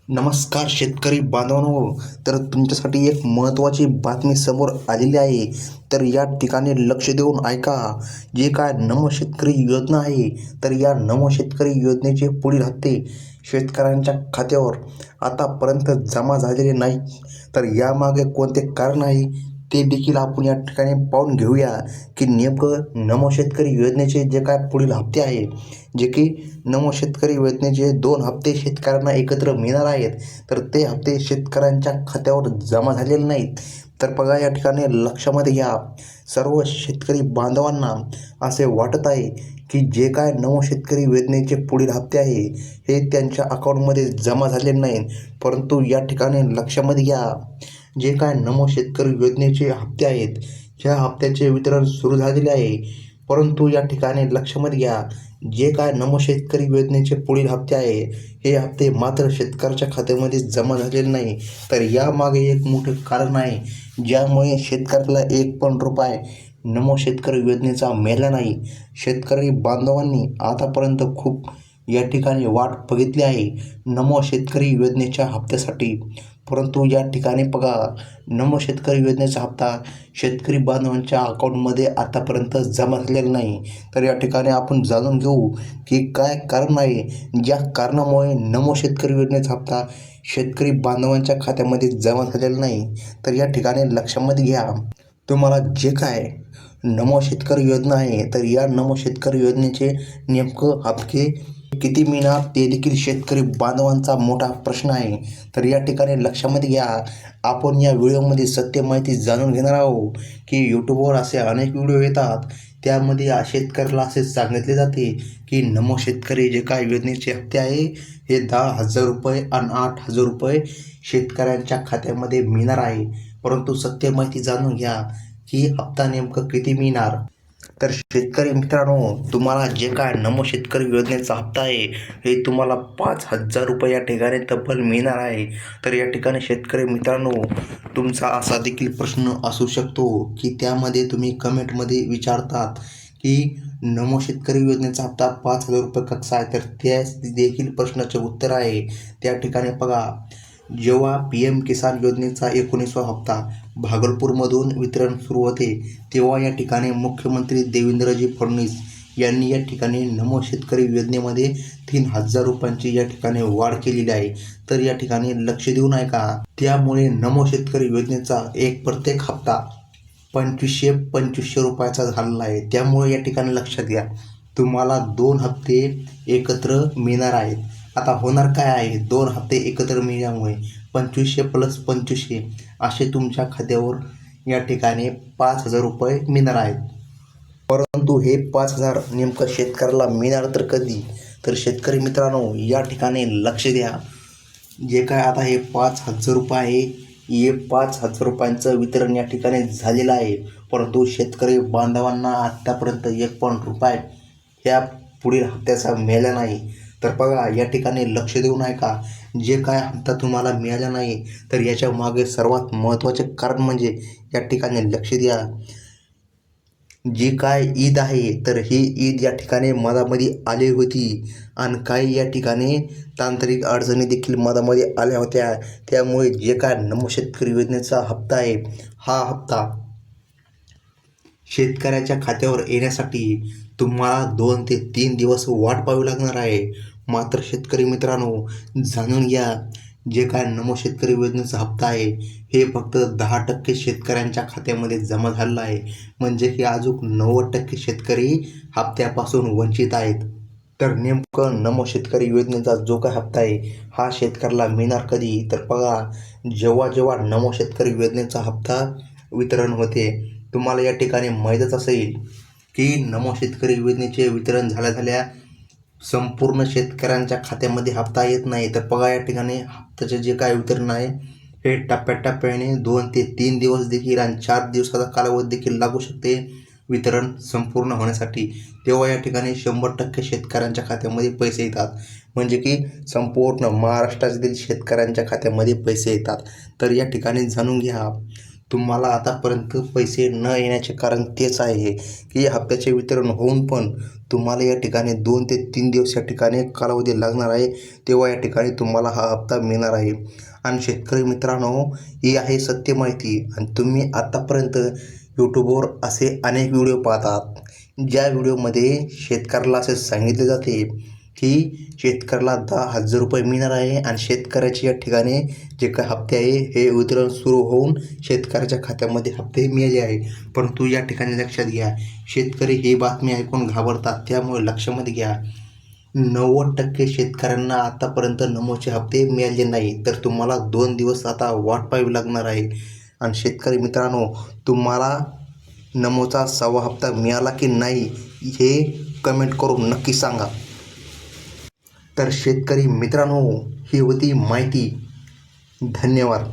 नमस्कार शेतकरी बांधवांनो. तर तुमच्यासाठी एक महत्त्वाची बातमी समोर आलेली आहे. तर या ठिकाणी लक्ष देऊन ऐका. जे काय नमो शेतकरी योजना आहे, तर या नमो शेतकरी योजनेचे पुढील हप्ते शेतकऱ्यांच्या खात्यावर आतापर्यंत जमा झालेले नाही. तर यामागे कोणते कारण आहे ते देखील आपण या ठिकाणी पाहून घेऊया की नेमकं नमो शेतकरी योजनेचे जे काय पुढील हप्ते आहे, जे की नमो शेतकरी योजनेचे 2 हप्ते शेतकऱ्यांना एकत्र मिळणार आहेत, तर ते हप्ते शेतकऱ्यांच्या खात्यावर जमा झालेले नाहीत. तर बघा, या ठिकाणी लक्षामध्ये घ्या. सर्व शेतकरी बांधवांना असे वाटत आहे की जे काय नमो शेतकरी योजनेचे पुढील हप्ते आहे हे त्यांच्या अकाउंटमध्ये जमा झालेले नाहीत. परंतु या ठिकाणी लक्षामध्ये घ्या, जे काय नमो शेतकरी योजनेचे हप्ते आहेत, ह्या हप्त्याचे वितरण सुरू झालेले आहे. परंतु या ठिकाणी लक्षामध्ये घ्या, जे काय नमो शेतकरी योजनेचे पुढील हप्ते आहे, हे हप्ते मात्र शेतकऱ्याच्या खात्यामध्ये जमा झालेले नाही. तर यामागे एक मोठे कारण आहे, ज्यामुळे शेतकऱ्याला एक पण रुपया नमो शेतकरी योजनेचा मिळाला नाही. शेतकरी बांधवांनी आतापर्यंत खूप या ठिकाणी वाट बघितली आहे नमो शेतकरी योजनेच्या हप्त्यासाठी. परंतु या ठिकाणी बघा, नमो शेतकरी योजनेचा हप्ता शेतकरी बांधवांच्या अकाउंटमध्ये आतापर्यंत जमा झालेला नाही. तर या ठिकाणी आपण जाणून घेऊ की काय कारण आहे, ज्या कारणामुळे नमो शेतकरी योजनेचा हप्ता शेतकरी बांधवांच्या खात्यामध्ये जमा झालेला नाही. तर या ठिकाणी लक्षामध्ये घ्या, तुम्हाला जे काय नमो शेतकरी योजना आहे, तर या नमो शेतकरी योजनेचे नेमकं हप्ते किती मिळणार ते देखील शेतकरी बांधवांचा मोठा प्रश्न आहे. तर या ठिकाणी लक्षामध्ये घ्या, आपण या व्हिडिओमध्ये सत्य माहिती जाणून घेणार आहोत की यूट्यूबवर असे अनेक व्हिडिओ येतात, त्यामध्ये शेतकऱ्याला असे सांगितले जाते की नमो शेतकरी जे काय योजनेचे हप्ते आहे हे 10,000 रुपये आणि 8,000 रुपये शेतकऱ्यांच्या खात्यामध्ये मिळणार आहे. परंतु सत्य माहिती जाणून घ्या की हप्ता नेमकं किती मिळणार. तर शेतकरी मित्रांनो, तुम्हाला जे काय नमो शेतकरी योजनेचा हप्ता आहे हे तुम्हाला 5,000 रुपये या ठिकाणी तब्बल मिळणार आहे. तर या ठिकाणी शेतकरी मित्रांनो, तुमचा असा देखील प्रश्न असू शकतो की त्यामध्ये तुम्ही कमेंटमध्ये विचारतात की नमो शेतकरी योजनेचा हप्ता 5,000 रुपये कसा आहे. तर त्या देखील प्रश्नाचे उत्तर आहे. त्या ठिकाणी बघा, जेव्हा PM किसान योजनेचा 19वा हप्ता भागलपूरमधून वितरण सुरू होते, तेव्हा या ठिकाणी मुख्यमंत्री देवेंद्रजी फडणवीस यांनी या ठिकाणी नमो शेतकरी योजनेमध्ये 3,000 रुपयांची या ठिकाणी वाढ केलेली आहे. तर या ठिकाणी लक्ष देऊन ऐका. त्यामुळे नमो शेतकरी योजनेचा प्रत्येक हप्ता 2,500 रुपयाचा झालेला आहे. त्यामुळे या ठिकाणी लक्षात घ्या, तुम्हाला 2 हप्ते एकत्र मिळणार आहेत. आता होणार काय आहे, 2 हप्ते एकत्र मिळाल्यामुळे 2,500 + 2,500 असे तुमच्या खात्यावर या ठिकाणी 5,000 रुपये मिळणार आहेत. परंतु हे 5,000 नेमकं शेतकऱ्याला मिळणार तर कधी. तर शेतकरी मित्रांनो, या ठिकाणी लक्ष द्या. जे काय आता हे 5,000 रुपये आहे, हे 5,000 रुपयांचं वितरण या ठिकाणी झालेलं आहे. परंतु शेतकरी बांधवांना आत्तापर्यंत एक पण रुपया ह्या पुढील हप्त्याचा मिळाला नाही. तर बघा, या ठिकाणी लक्ष देऊन ऐका. जे काय हप्ता तुम्हाला मिळाला नाही, तर याच्या मागे सर्वात महत्त्वाचे कारण म्हणजे या ठिकाणी लक्ष द्या, जी काय ईद आहे, तर ही ईद या ठिकाणी मधामध्ये आली होती आणि काही या ठिकाणी तांत्रिक अडचणी देखील मधामध्ये आल्या होत्या. त्यामुळे जे काय नमो शेतकरी योजनेचा हप्ता आहे, हा हप्ता शेतकऱ्याच्या खात्यावर येण्यासाठी तुम्हाला 2 ते 3 दिवस वाट पाहावी लागणार आहे. मात्र शेतकरी मित्रांनो, जाणून घ्या, जे काय नमो शेतकरी योजनेचा हप्ता आहे हे फक्त 10% शेतकऱ्यांच्या खात्यामध्ये जमा झालेला आहे. म्हणजे की अजून 90% शेतकरी हप्त्यापासून वंचित आहेत. तर नेमकं नमो शेतकरी योजनेचा जो काय हप्ता आहे हा शेतकऱ्याला मिळणार कधी. तर बघा, जेव्हा जेव्हा नमो शेतकरी योजनेचा हप्ता वितरण होते, तुम्हाला या ठिकाणी माहीतच असेल की नमो शेतकरी योजनेचे वितरण झाल्या संपूर्ण शेतकऱ्यांच्या खात्यामध्ये हप्ता येत नाही. तर बघा, या ठिकाणी हप्त्याचे जे काय वितरण आहे हे टप्प्याटप्प्याने 2 ते 3 दिवस देखील आणि 4 दिवसाचा कालावधी देखील लागू शकते वितरण संपूर्ण होण्यासाठी. तेव्हा या ठिकाणी 100% शेतकऱ्यांच्या खात्यामध्ये पैसे येतात. म्हणजे की संपूर्ण महाराष्ट्रातील शेतकऱ्यांच्या खात्यामध्ये पैसे येतात. तर या ठिकाणी जाणून घ्या, तुम्हाला आतापर्यंत पैसे न येण्याचे कारण तेच आहे की या हप्त्याचे वितरण होऊन पण तुम्हाला या ठिकाणी 2 ते 3 दिवस या ठिकाणी कालावधी लागणार आहे, तेव्हा या ठिकाणी तुम्हाला हा हप्ता मिळणार आहे. आणि शेतकरी मित्रांनो, ही आहे सत्य माहिती. आणि तुम्ही आतापर्यंत यूट्यूबवर असे अनेक व्हिडिओ पाहतात, ज्या व्हिडिओमध्ये शेतकऱ्याला असे सांगितले जाते की शेतकऱ्याला 10,000 रुपये मिळणार आहे आणि शेतकऱ्याचे या ठिकाणी जे काय हप्ते आहे हे वितरण सुरू होऊन शेतकऱ्याच्या खात्यामध्ये हप्ते मिळाले आहे. परंतु या ठिकाणी लक्षात घ्या, शेतकरी ही बातमी ऐकून घाबरतात. त्यामुळे लक्षामध्ये घ्या, 90% शेतकऱ्यांना आतापर्यंत नमोचे हप्ते मिळाले नाही. तर तुम्हाला 2 दिवस आता वाट पाहावी लागणार आहे. आणि शेतकरी मित्रांनो, तुम्हाला नमोचा 6वा हप्ता मिळाला की नाही हे कमेंट करून नक्की सांगा. तर शेतकरी मित्रांनो, ही होती माहिती. धन्यवाद.